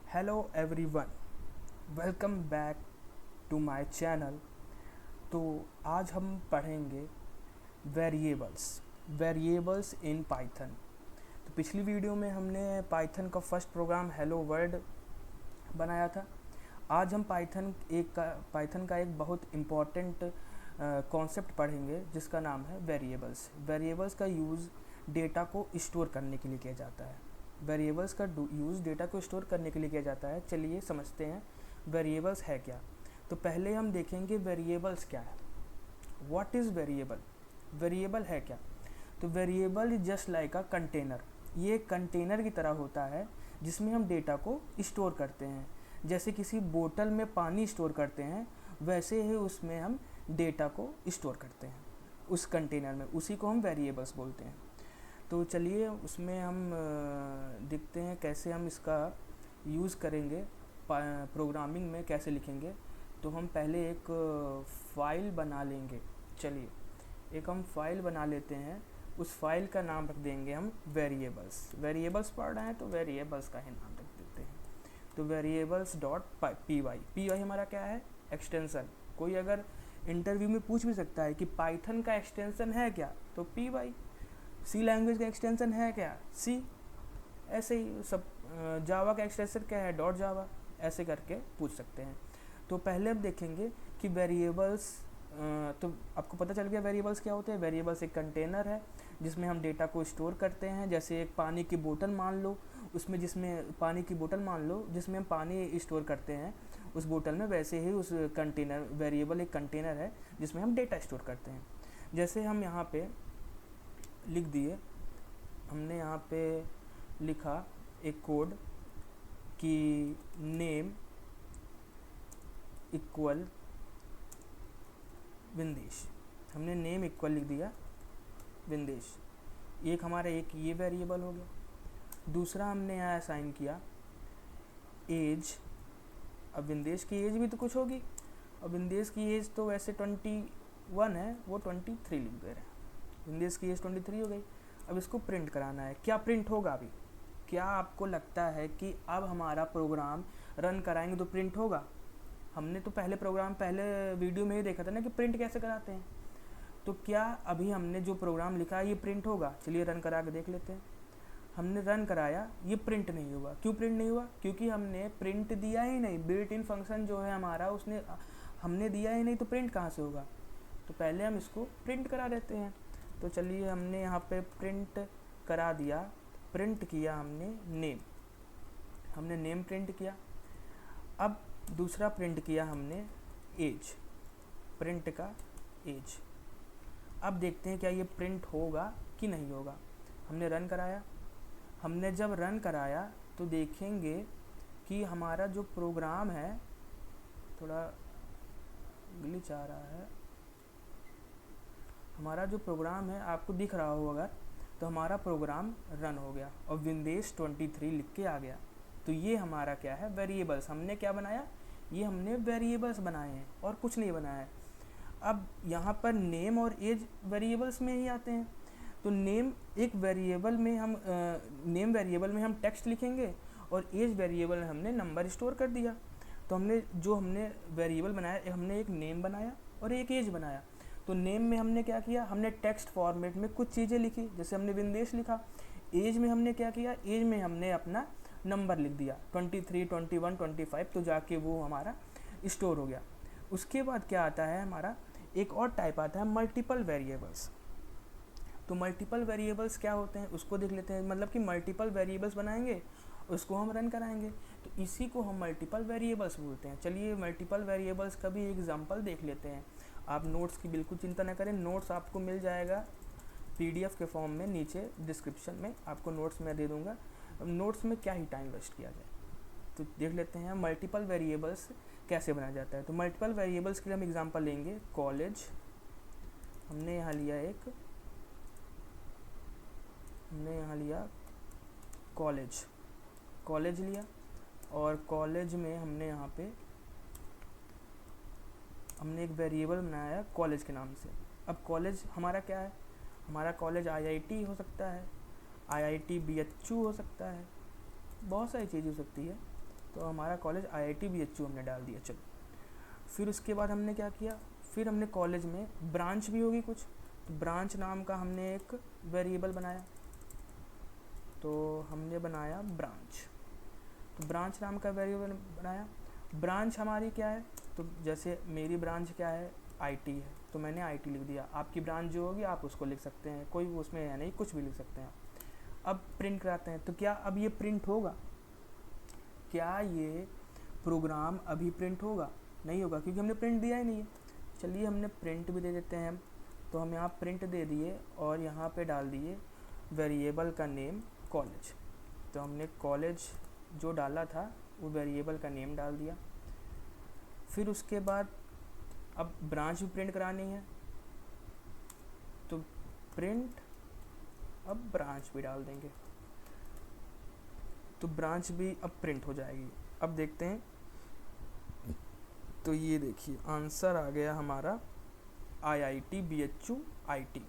Hello everyone, welcome back to my channel. तो आज हम पढ़ेंगे वेरिएबल्स इन पाइथन। तो पिछली वीडियो में हमने पाइथन का फर्स्ट प्रोग्राम हेलो वर्ल्ड बनाया था। आज हम पाइथन का एक बहुत इम्पॉर्टेंट कॉन्सेप्ट पढ़ेंगे जिसका नाम है वेरिएबल्स। वेरिएबल्स का यूज़ डेटा को स्टोर करने के लिए किया जाता है। वेरिएबल्स का यूज़ डेटा को स्टोर करने के लिए किया जाता है। चलिए समझते हैं वेरिएबल्स है क्या। तो पहले हम देखेंगे वेरिएबल्स क्या है। What is variable? वेरिएबल है क्या? तो variable is just like a container. ये एक कंटेनर की तरह होता है जिसमें हम डेटा को स्टोर करते हैं। जैसे किसी बोतल में पानी स्टोर करते हैं, वैसे ही उसमें हम डेटा को स्टोर करते हैं उस कंटेनर में। उसी को हम वेरिएबल्स बोलते हैं। तो चलिए उसमें हम देखते हैं कैसे हम इसका यूज़ करेंगे, प्रोग्रामिंग में कैसे लिखेंगे। तो हम पहले एक फ़ाइल बना लेंगे। चलिए एक हम फाइल बना लेते हैं। उस फाइल का नाम रख देंगे हम वेरिएबल्स पढ़ रहे हैं तो वेरिएबल्स का ही नाम रख देते हैं। तो वेरिएबल्स डॉट पी वाई हमारा क्या है? एक्सटेंसन। कोई अगर इंटरव्यू में पूछ भी सकता है कि पाइथन का एक्सटेंसन है क्या, तो पी वाई। सी लैंग्वेज का एक्सटेंसन है क्या? सी। ऐसे ही सब जावा का एक्सटेंसन क्या है? डॉट जावा। ऐसे करके पूछ सकते हैं। तो पहले हम देखेंगे कि वेरिएबल्स, तो आपको पता चल गया वेरिएबल्स क्या होते हैं। वेरिएबल्स एक कंटेनर है जिसमें हम डेटा को स्टोर करते हैं। जैसे एक पानी की बोतल मान लो, जिसमें हम पानी स्टोर करते हैं उस बोतल में, वैसे ही उस कंटेनर वेरिएबल एक कंटेनर है जिसमें हम डेटा स्टोर करते हैं। जैसे हम यहाँ पे लिख दिए, हमने यहाँ पे लिखा एक कोड कि नेम इक्वल विंदेश। हमने नेम इक्वल लिख दिया विंदेश। एक हमारा एक ये वेरिएबल हो गया। दूसरा हमने यहाँ असाइन किया एज। अब विंदेश की एज भी तो कुछ होगी। अब विंदेश की एज तो वैसे 21 है, वो 23 लिख दे रहे हैं। विंदेश की एज 23 हो गई। अब इसको प्रिंट कराना है। क्या प्रिंट होगा अभी? क्या आपको लगता है कि अब हमारा प्रोग्राम रन कराएंगे तो प्रिंट होगा? हमने तो पहले वीडियो में ही देखा था ना कि प्रिंट कैसे कराते हैं। तो क्या अभी हमने जो प्रोग्राम लिखा है ये प्रिंट होगा? चलिए रन करा के देख लेते हैं। हमने रन कराया, ये प्रिंट नहीं हुआ। क्यों प्रिंट नहीं हुआ? क्योंकि हमने प्रिंट दिया ही नहीं। बिल्ट इन फंक्शन जो है हमारा, उसने हमने दिया ही नहीं, तो प्रिंट कहाँ से होगा? तो पहले हम इसको प्रिंट करा देते हैं। तो चलिए हमने यहाँ पे प्रिंट करा दिया। प्रिंट किया हमने नेम प्रिंट किया। अब दूसरा प्रिंट किया हमने एज, प्रिंट का एज। अब देखते हैं क्या ये प्रिंट होगा कि नहीं होगा। हमने रन कराया। हमने जब रन कराया तो देखेंगे कि हमारा जो प्रोग्राम है, थोड़ा ग्लिच आ रहा है। हमारा जो प्रोग्राम है आपको दिख रहा हो अगर, तो हमारा प्रोग्राम रन हो गया और विंदेश 23 लिख के आ गया। तो ये हमारा क्या है? वेरिएबल्स। हमने क्या बनाया? ये हमने वेरिएबल्स बनाए हैं और कुछ नहीं बनाया है। अब यहाँ पर नेम और एज वेरिएबल्स में ही आते हैं। तो नेम वेरिएबल में हम टेक्स्ट लिखेंगे और एज वेरिएबल में हमने नंबर स्टोर कर दिया। तो हमने वेरिएबल बनाया, हमने एक नेम बनाया और एक एज बनाया। तो नेम में हमने क्या किया? हमने टेक्स्ट फॉर्मेट में कुछ चीज़ें लिखी, जैसे हमने विंदेश लिखा। एज में हमने क्या किया? एज में हमने अपना नंबर लिख दिया 23, 21, 25, तो जाके वो हमारा स्टोर हो गया। उसके बाद क्या आता है हमारा? एक और टाइप आता है मल्टीपल वेरिएबल्स। तो मल्टीपल वेरिएबल्स क्या होते हैं उसको देख लेते हैं। मतलब कि मल्टीपल वेरिएबल्स बनाएंगे, उसको हम रन कराएंगे, तो इसी को हम मल्टीपल वेरिएबल्स बोलते हैं। चलिए मल्टीपल वेरिएबल्स का भी एग्जांपल देख लेते हैं। आप नोट्स की बिल्कुल चिंता न करें, नोट्स आपको मिल जाएगा PDF के फॉर्म में, नीचे डिस्क्रिप्शन में आपको नोट्स मैं दे दूँगा। नोट्स में क्या ही टाइम वेस्ट किया जाए। तो देख लेते हैं मल्टीपल वेरिएबल्स कैसे बनाया जाता है। तो मल्टीपल वेरिएबल्स के लिए हम एग्जांपल लेंगे कॉलेज। हमने यहाँ लिया कॉलेज लिया, और कॉलेज में हमने यहाँ पे हमने एक वेरिएबल बनाया कॉलेज के नाम से। अब कॉलेज हमारा क्या है? हमारा कॉलेज IIT हो सकता है, IIT BHU हो सकता है, बहुत सारी चीज़ हो सकती है। तो हमारा कॉलेज IIT BHU हमने डाल दिया। चलो फिर उसके बाद हमने क्या किया, फिर हमने कॉलेज में ब्रांच भी होगी कुछ, तो ब्रांच नाम का हमने एक वेरिएबल बनाया। तो हमने बनाया ब्रांच, तो ब्रांच नाम का वेरिएबल बनाया। ब्रांच हमारी क्या है, तो जैसे मेरी ब्रांच क्या है, IT है, तो मैंने IT लिख दिया। आपकी ब्रांच जो होगी आप उसको लिख सकते हैं, कोई उसमें है नहीं, कुछ भी लिख सकते हैं। अब प्रिंट कराते हैं, तो क्या अब ये प्रिंट होगा, क्या ये प्रोग्राम अभी प्रिंट होगा? नहीं होगा, क्योंकि हमने प्रिंट दिया ही नहीं है। चलिए हमने प्रिंट भी दे देते हैं। तो हम यहाँ प्रिंट दे दिए और यहाँ पे डाल दिए वेरिएबल का नेम कॉलेज। तो हमने कॉलेज जो डाला था वो वेरिएबल का नेम डाल दिया। फिर उसके बाद अब ब्रांच भी प्रिंट करानी है, तो प्रिंट अब ब्रांच भी डाल देंगे, तो ब्रांच भी अब प्रिंट हो जाएगी। अब देखते हैं, तो ये देखिए आंसर आ गया हमारा IIT BHU IT।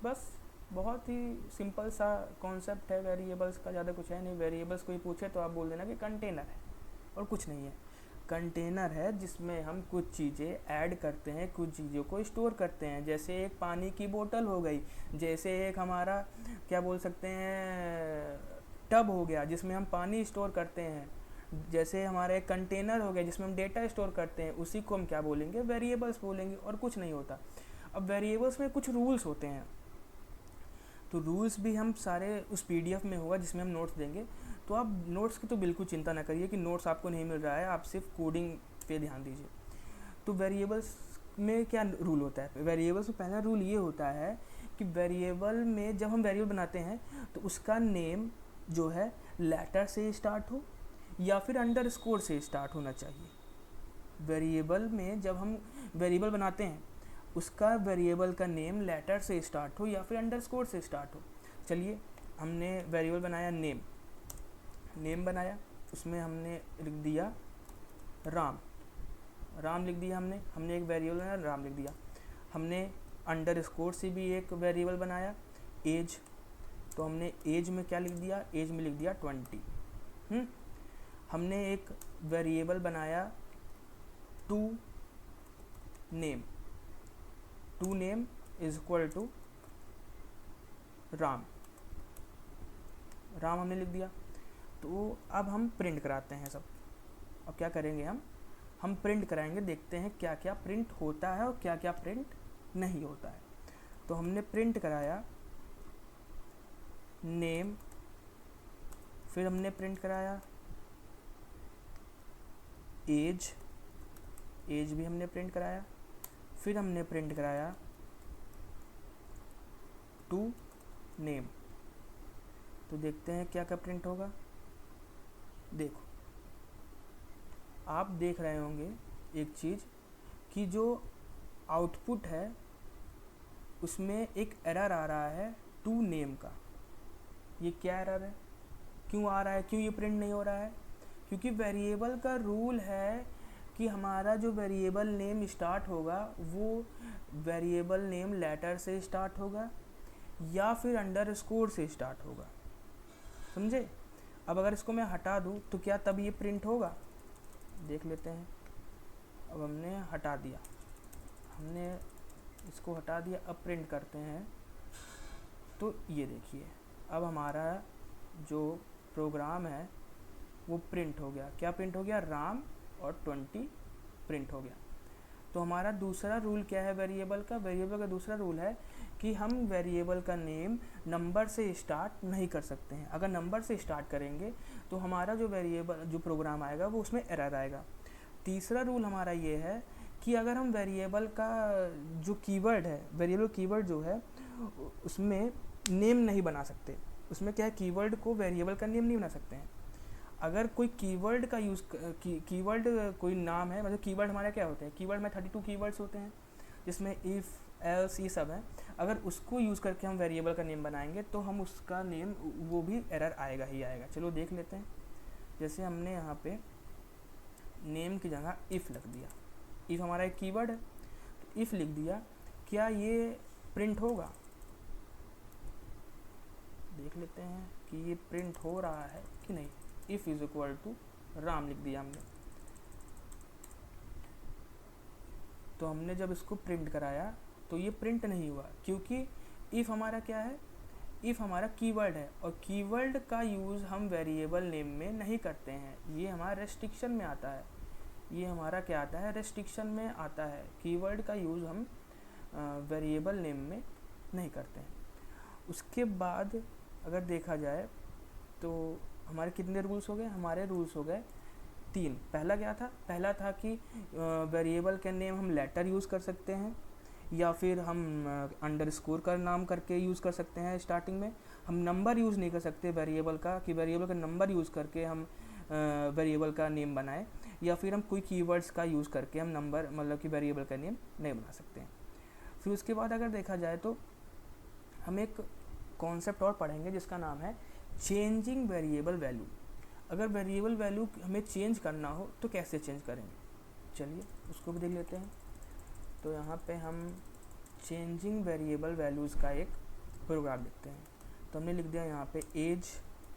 बस बहुत ही सिंपल सा कॉन्सेप्ट है वेरिएबल्स का, ज़्यादा कुछ है नहीं। वेरिएबल्स कोई पूछे तो आप बोल देना कि कंटेनर है, और कुछ नहीं है। कंटेनर है जिसमें हम कुछ चीज़ें ऐड करते हैं, कुछ चीज़ों को स्टोर करते हैं। जैसे एक पानी की बोतल हो गई, जैसे एक हमारा क्या बोल सकते हैं टब हो गया जिसमें हम पानी स्टोर करते हैं, जैसे हमारा एक कंटेनर हो गया जिसमें हम डेटा स्टोर करते हैं, उसी को हम क्या बोलेंगे, वेरिएबल्स बोलेंगे, और कुछ नहीं होता। अब वेरिएबल्स में कुछ रूल्स होते हैं, तो रूल्स भी हम सारे उस PDF में होगा जिसमें हम नोट्स देंगे। तो आप नोट्स की तो बिल्कुल चिंता ना करिए कि नोट्स आपको नहीं मिल रहा है, आप सिर्फ कोडिंग पे ध्यान दीजिए। तो वेरिएबल्स में क्या रूल होता है, वेरिएबल्स में पहला रूल ये होता है कि वेरिएबल में जब हम वेरिएबल बनाते हैं तो उसका नेम जो है लेटर से स्टार्ट हो या फिर अंडरस्कोर से स्टार्ट होना चाहिए। वेरिएबल में जब हम वेरिएबल बनाते हैं उसका वेरिएबल का नेम लेटर से स्टार्ट हो या फिर अंडरस्कोर से स्टार्ट हो। चलिए हमने वेरिएबल बनाया नेम बनाया, उसमें हमने लिख दिया राम लिख दिया। हमने एक वेरिएबल बनाया राम लिख दिया। हमने अंडरस्कोर से भी एक वेरिएबल बनाया एज, तो हमने एज में क्या लिख दिया, एज में लिख दिया 20। हमने एक वेरिएबल बनाया to name is equal to Ram हमने लिख दिया। तो अब हम प्रिंट कराते हैं सब। अब क्या करेंगे, हम प्रिंट कराएंगे, देखते हैं क्या क्या प्रिंट होता है और क्या क्या प्रिंट नहीं होता है। तो हमने प्रिंट कराया नेम, फिर हमने प्रिंट कराया एज भी हमने प्रिंट कराया, फिर हमने प्रिंट कराया टू नेम। तो देखते हैं क्या क्या प्रिंट होगा। देखो आप देख रहे होंगे एक चीज़ कि जो आउटपुट है उसमें एक एरर आ रहा है टू नेम का। ये क्या एरर है, क्यों आ रहा है, क्यों ये प्रिंट नहीं हो रहा है? क्योंकि वेरिएबल का रूल है कि हमारा जो वेरिएबल नेम स्टार्ट होगा वो वेरिएबल नेम लेटर से स्टार्ट होगा या फिर अंडरस्कोर से स्टार्ट होगा, समझे? अब अगर इसको मैं हटा दूँ तो क्या तब ये प्रिंट होगा? देख लेते हैं। अब हमने हटा दिया, हमने इसको हटा दिया, अब प्रिंट करते हैं। तो ये देखिए अब हमारा जो प्रोग्राम है वो प्रिंट हो गया। क्या प्रिंट हो गया? राम और 20 प्रिंट हो गया। तो हमारा दूसरा रूल क्या है वेरिएबल का दूसरा रूल है कि हम वेरिएबल का नेम नंबर से स्टार्ट नहीं कर सकते हैं। अगर नंबर से स्टार्ट करेंगे तो हमारा जो वेरिएबल जो प्रोग्राम आएगा वो उसमें एरर आएगा। तीसरा रूल हमारा ये है कि अगर हम वेरिएबल का जो कीवर्ड है, वेरिएबल कीवर्ड जो है उसमें नेम नहीं बना सकते। उसमें क्या है, कीवर्ड को वेरिएबल का नेम नहीं बना सकते हैं। अगर कोई कीवर्ड का यूज़ कीवर्ड कोई नाम है, मतलब कीवर्ड हमारे क्या होते हैं, कीवर्ड में 32 कीवर्ड्स होते हैं जिसमें इफ़ एल्स ये सब है। अगर उसको यूज़ करके हम वेरिएबल का नेम बनाएंगे तो हम उसका नेम वो भी एरर आएगा ही आएगा। चलो देख लेते हैं। जैसे हमने यहाँ पे नेम की जगह इफ़ लिख दिया, इफ़ हमारा एक कीवर्ड है तो इफ़ लिख दिया, क्या ये प्रिंट होगा? देख लेते हैं कि ये प्रिंट हो रहा है कि नहीं। If is equal to Ram लिख दिया हमने। तो हमने जब इसको प्रिंट कराया तो ये प्रिंट नहीं हुआ, क्योंकि इफ़ हमारा क्या है, इफ़ हमारा कीवर्ड है, और कीवर्ड का यूज़ हम वेरिएबल नेम में नहीं करते हैं, ये हमारा रेस्ट्रिक्शन में आता है। ये हमारा क्या आता है, रेस्ट्रिक्शन में आता है। कीवर्ड का यूज़ हम वेरिएबल नेम में नहीं करते हैं। उसके बाद अगर देखा जाए तो हमारे कितने रूल्स हो गए, हमारे रूल्स हो गए 3। पहला क्या था, पहला था कि वेरिएबल के नेम हम लेटर यूज़ कर सकते हैं, या फिर हम अंडरस्कोर का नाम करके यूज़ कर सकते हैं। स्टार्टिंग में हम नंबर यूज़ नहीं कर सकते वेरिएबल का, कि वेरिएबल का नंबर यूज़ करके हम वेरिएबल का नेम बनाए, या फिर हम कोई कीवर्ड्स का यूज़ करके हम नंबर मतलब कि वेरिएबल का नेम नहीं बना सकते हैं। फिर उसके बाद अगर देखा जाए तो हम एक कॉन्सेप्ट और पढ़ेंगे जिसका नाम है चेंजिंग वेरिएबल वैल्यू। अगर वेरिएबल वैल्यू हमें चेंज करना हो तो कैसे चेंज करेंगे, चलिए उसको भी देख लेते हैं। तो यहाँ पे हम चेंजिंग वेरिएबल वैल्यूज़ का एक प्रोग्राम लिखते हैं। तो हमने लिख दिया यहाँ पे एज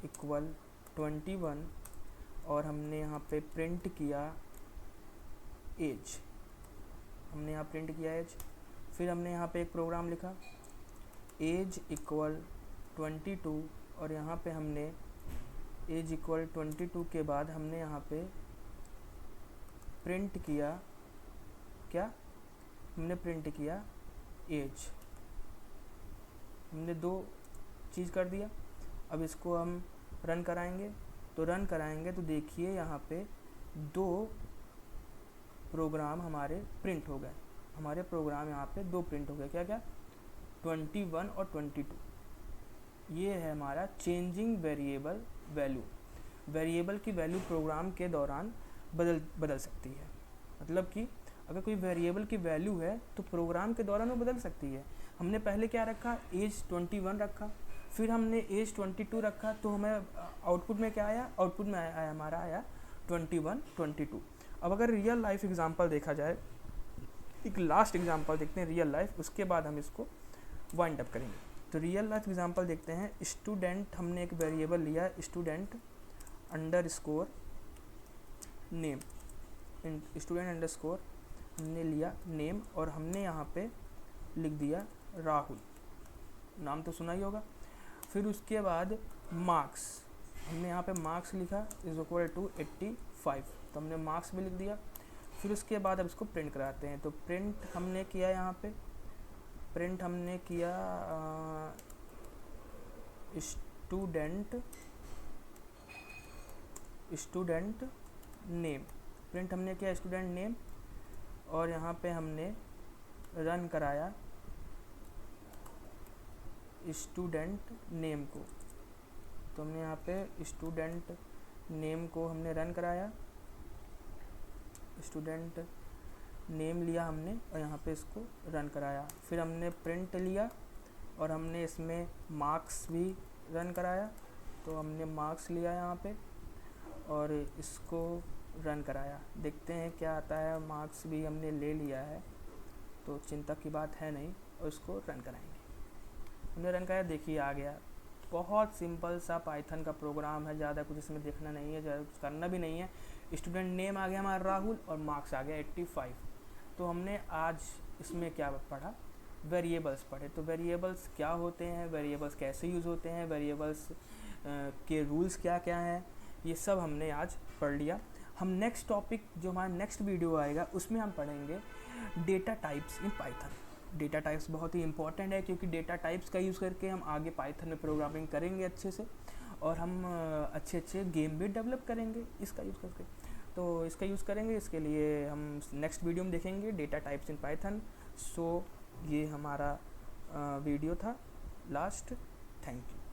इक्वल 21, और हमने यहाँ पे प्रिंट किया एज, हमने यहाँ प्रिंट किया एज। फिर हमने यहाँ पे एक प्रोग्राम लिखा एज इक्वल 22, और यहाँ पे हमने एज इक्वल 22 के बाद हमने यहाँ पे प्रिंट किया क्या, हमने प्रिंट किया एज। हमने 2 चीज़ कर दिया। अब इसको हम रन कराएंगे, तो रन कराएंगे तो देखिए यहाँ पे 2 प्रोग्राम हमारे प्रिंट हो गए। हमारे प्रोग्राम यहाँ पे 2 प्रिंट हो गए, क्या क्या, 21 और 22। ये है हमारा चेंजिंग वेरिएबल वैल्यू। वेरिएबल की वैल्यू प्रोग्राम के दौरान बदल सकती है। मतलब कि अगर कोई वेरिएबल की वैल्यू है तो प्रोग्राम के दौरान वो बदल सकती है। हमने पहले क्या रखा, एज 21 रखा, फिर हमने एज 22 रखा, तो हमें आउटपुट में क्या आया, आउटपुट में आया हमारा आया 21 22। अब अगर रियल लाइफ एग्जांपल देखा जाए, एक लास्ट एग्जांपल देखते हैं रियल लाइफ, उसके बाद हम इसको वाइंड अप करेंगे। तो रियल लाइफ एग्जांपल देखते हैं। स्टूडेंट, हमने एक वेरिएबल लिया student underscore name, student underscore हमने लिया नेम, और हमने यहाँ पे लिख दिया राहुल, नाम तो सुना ही होगा। फिर उसके बाद मार्क्स, हमने यहाँ पे मार्क्स लिखा इज इक्वल टू 85, तो हमने मार्क्स भी लिख दिया। फिर उसके बाद अब इसको प्रिंट कराते हैं। तो प्रिंट हमने किया, यहाँ पे प्रिंट हमने किया स्टूडेंट नेम, प्रिंट हमने किया स्टूडेंट नेम, और यहाँ पे हमने रन कराया स्टूडेंट नेम को। तो हमने यहाँ पे स्टूडेंट नेम को हमने रन कराया, स्टूडेंट नेम लिया हमने, और यहाँ पे इसको रन कराया। फिर हमने प्रिंट लिया और हमने इसमें मार्क्स भी रन कराया, तो हमने मार्क्स लिया यहाँ पे और इसको रन कराया। देखते हैं क्या आता है। मार्क्स भी हमने ले लिया है, तो चिंता की बात है नहीं, और इसको रन कराएंगे। हमने रन कराया, देखिए आ गया। बहुत सिंपल सा पाइथन का प्रोग्राम है, ज़्यादा कुछ इसमें देखना नहीं है, ज़्यादा कुछ करना भी नहीं है। स्टूडेंट नेम आ गया हमारा राहुल, और मार्क्स आ गया 85। तो हमने आज इसमें क्या पढ़ा, वेरिएबल्स पढ़े। तो वेरिएबल्स क्या होते हैं, वेरिएबल्स कैसे यूज़ होते हैं, वेरिएबल्स के रूल्स क्या क्या हैं, ये सब हमने आज पढ़ लिया। हम नेक्स्ट टॉपिक, जो हमारा नेक्स्ट वीडियो आएगा, उसमें हम पढ़ेंगे data types in Python. Data types बहुत ही इंपॉर्टेंट है, क्योंकि डेटा टाइप्स का यूज़ करके हम आगे पाइथन में प्रोग्रामिंग करेंगे अच्छे से, और हम अच्छे अच्छे गेम भी डेवलप करेंगे इसका यूज़ करके। तो इसका यूज़ करेंगे, इसके लिए हम नेक्स्ट वीडियो में देखेंगे डेटा टाइप्स इन पाइथन। सो ये हमारा वीडियो था लास्ट। Thank you.